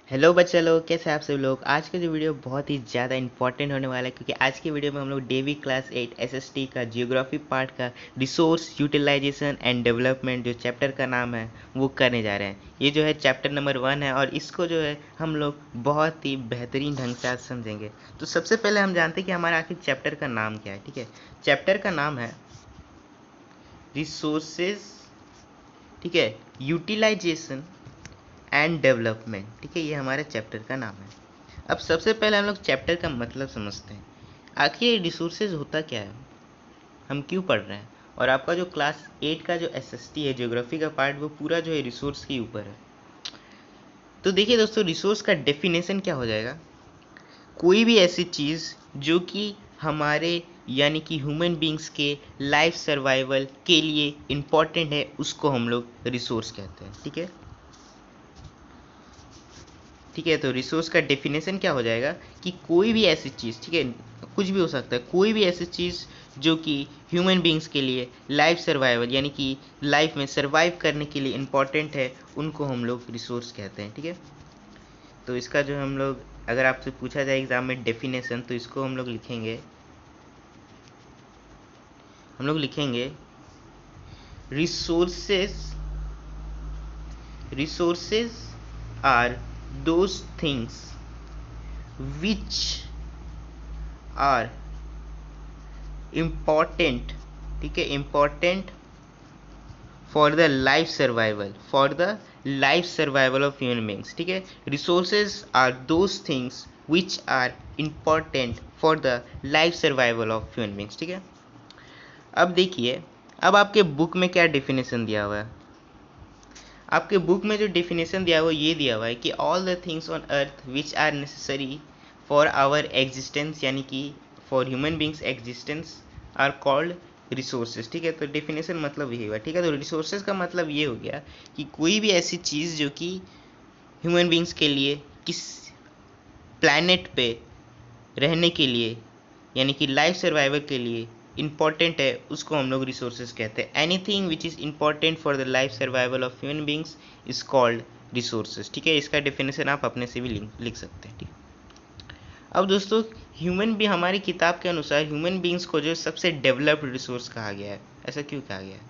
Hello बच्चा लोग, कैसे आप सब लोग। आज का जो वीडियो बहुत ही ज़्यादा इंपॉर्टेंट होने वाला है, क्योंकि आज की वीडियो में हम लोग डेवी क्लास 8 एसएसटी का जियोग्राफी पार्ट का रिसोर्स यूटिलाइजेशन एंड डेवलपमेंट जो चैप्टर का नाम है वो करने जा रहे हैं। ये जो है चैप्टर नंबर 1 है और इसको जो है हम लोग बहुत ही बेहतरीन ढंग से आज समझेंगे। तो सबसे पहले हम जानते हैं कि हमारा आखिर चैप्टर का नाम क्या है। ठीक है, चैप्टर का नाम है रिसोर्सेज, ठीक है, यूटिलाइजेशन एंड डेवलपमेंट। ठीक है, ये हमारे चैप्टर का नाम है। अब सबसे पहले हम लोग चैप्टर का मतलब समझते हैं। आखिर रिसोर्सेज होता क्या है, हम क्यों पढ़ रहे हैं। और आपका जो क्लास 8 का जो एसएसटी है ज्योग्राफी का पार्ट, वो पूरा जो है रिसोर्स के ऊपर है। तो देखिए दोस्तों, रिसोर्स का डेफिनेशन क्या हो जाएगा। कोई भी ऐसी चीज़ जो कि हमारे यानी कि ह्यूमन बींग्स के लाइफ सर्वाइवल के लिए इम्पॉर्टेंट है, उसको हम लोग रिसोर्स कहते हैं। ठीक है, ठीक है। तो रिसोर्स का डेफिनेशन क्या हो जाएगा कि कोई भी ऐसी चीज़, ठीक है, कुछ भी हो सकता है, कोई भी ऐसी चीज़ जो कि ह्यूमन बींग्स के लिए लाइफ सर्वाइवल यानी कि लाइफ में सर्वाइव करने के लिए इम्पॉर्टेंट है, उनको हम लोग रिसोर्स कहते हैं। ठीक है, तो इसका जो हम लोग, अगर आपसे पूछा जाए एग्जाम में डेफिनेशन, तो इसको हम लोग लिखेंगे resources resources are those things which are important, ठीक है, important for the life survival of human beings. ठीक है, resources are those things which are important for the life survival of human beings. ठीक है, अब देखिए, अब आपके बुक में क्या डेफिनेशन दिया हुआ है। आपके बुक में जो डेफिनेशन दिया हुआ है, ये दिया हुआ है कि all the things on earth which are necessary for our existence, यानी कि for human beings existence, are called resources. ठीक है, तो डेफिनेशन मतलब यही हुआ। ठीक है, तो रिसोर्सेज का मतलब ये हो गया कि कोई भी ऐसी चीज़ जो कि ह्यूमन बींग्स के लिए किस प्लैनेट पे रहने के लिए यानी कि लाइफ सर्वाइवल के लिए इम्पॉर्टेंट है, उसको हम लोग रिसोर्सेज कहते हैं। Anything which is important for the life survival of human beings is called resources. ठीक है, इसका डेफिनेशन आप अपने से भी लिख सकते हैं। ठीक, अब दोस्तों, ह्यूमन भी हमारी किताब के अनुसार ह्यूमन बींग्स को जो सबसे डेवलप्ड रिसोर्स कहा गया है। ऐसा क्यों कहा गया है?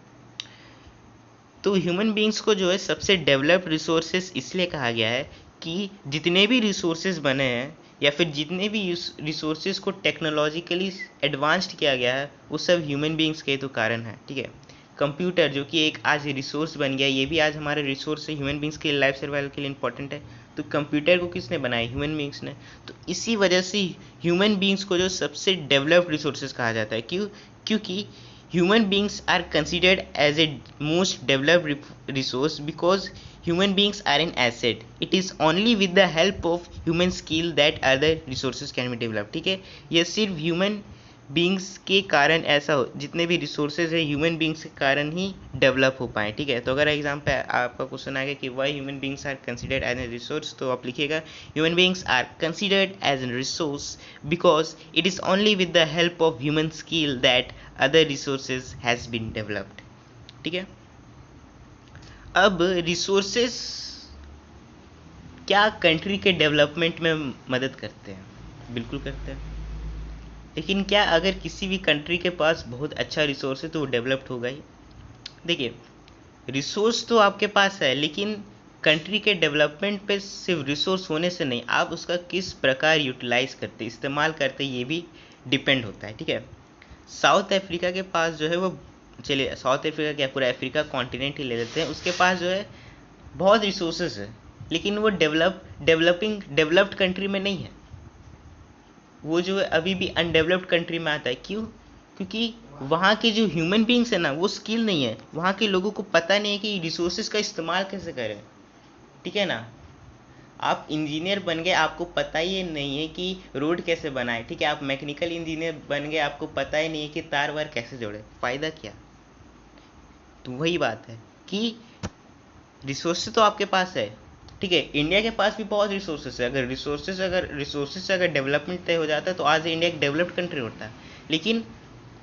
तो ह्यूमन बींग्स को जो है सबसे डेवलप्ड रिसोर्सेज इसलिए कहा गया है कि जितने भी रिसोर्सेज बने हैं या फिर जितने भी रिसोर्सेज को टेक्नोलॉजिकली एडवांस्ड किया गया है, वो सब ह्यूमन बींग्स के तो कारण है। ठीक है, कंप्यूटर जो कि एक आज रिसोर्स बन गया, ये भी आज हमारे रिसोर्स है, ह्यूमन बींग्स के लाइफ सर्वाइवल के लिए इंपॉर्टेंट है। तो कंप्यूटर को किसने बनाया? ह्यूमन बींग्स ने। तो इसी वजह से ह्यूमन बींग्स को जो सबसे डेवलप्ड रिसोर्सेज कहा जाता है। क्यों? क्योंकि human beings are considered as a most developed resource because human beings are an asset. It is only with the help of human skill that other resources can be developed. ठीक है, यह सिर्फ human beings के कारण ऐसा हो, जितने भी रिसोर्सेज है ह्यूमन बींग्स के कारण ही डेवलप हो पाए। ठीक है, तो अगर एग्जाम पे आपका क्वेश्चन आ गया कि why human beings are considered as a resource, तो आप लिखिएगा human beings are considered as a resource because it is only with the help of human skill that other resources has been developed. ठीक है, अब resources क्या country के development में मदद करते हैं? बिल्कुल करते हैं। लेकिन क्या अगर किसी भी कंट्री के पास बहुत अच्छा रिसोर्स है तो वो डेवलप्ड होगा ही? देखिए, रिसोर्स तो आपके पास है, लेकिन कंट्री के डेवलपमेंट पे सिर्फ रिसोर्स होने से नहीं, आप उसका किस प्रकार यूटिलाइज करते, इस्तेमाल करते, ये भी डिपेंड होता है। ठीक है, साउथ अफ्रीका के पास जो है वो, चलिए साउथ अफ्रीका क्या, पूरा अफ्रीका कॉन्टिनेंट ही ले लेते हैं, उसके पास जो है बहुत रिसोर्सेज है, लेकिन वो डेवलप्ड कंट्री में नहीं है। वो जो है अभी भी अनडेवलप्ड कंट्री में आता है। क्यों? क्योंकि वहाँ के जो ह्यूमन बींग्स है ना, वो स्किल नहीं है, वहाँ के लोगों को पता नहीं है कि रिसोर्सेज का इस्तेमाल कैसे करें। ठीक है ना, आप इंजीनियर बन गए, आपको पता ही नहीं है कि रोड कैसे बनाए। ठीक है, आप मैकेनिकल इंजीनियर बन गए, आपको पता ही नहीं है कि तार वार कैसे जोड़े, फ़ायदा क्या? तो वही बात है कि रिसोर्सेज तो आपके पास है। ठीक है, इंडिया के पास भी बहुत रिसोर्सेज है। अगर रिसोर्सेज से अगर डेवलपमेंट तय हो जाता है तो आज इंडिया एक डेवलप्ड कंट्री होता है। लेकिन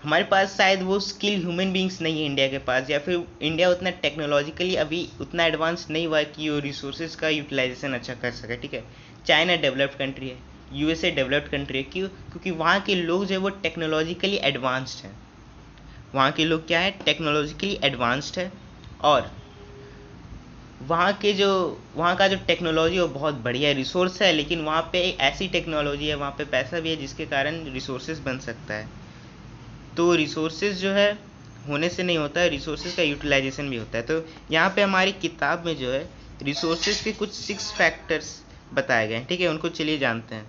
हमारे पास शायद वो स्किल ह्यूमन बींग्स नहीं है इंडिया के पास, या फिर इंडिया उतना टेक्नोलॉजिकली अभी उतना एडवांस नहीं हुआ है कि वो रिसोर्सेज का यूटिलाइजेशन अच्छा कर सके, ठीक है। चाइना डेवलप्ड कंट्री है, यूएसए डेवलप्ड कंट्री है, क्यों? क्योंकि वहाँ के लोग जो है वो टेक्नोलॉजिकली एडवांस्ड हैं। वहाँ के लोग क्या है, टेक्नोलॉजिकली एडवांस्ड है, और वहाँ का जो टेक्नोलॉजी वो बहुत बढ़िया रिसोर्स है, लेकिन वहाँ पे एक ऐसी टेक्नोलॉजी है, वहाँ पे पैसा भी है, जिसके कारण रिसोर्सेज बन सकता है। तो रिसोर्सेज जो है होने से नहीं होता है, रिसोर्सेज का यूटिलाइजेशन भी होता है। तो यहाँ पे हमारी किताब में जो है रिसोर्सेज के कुछ 6 फैक्टर्स बताए गए हैं, ठीक है, उनको चलिए जानते हैं।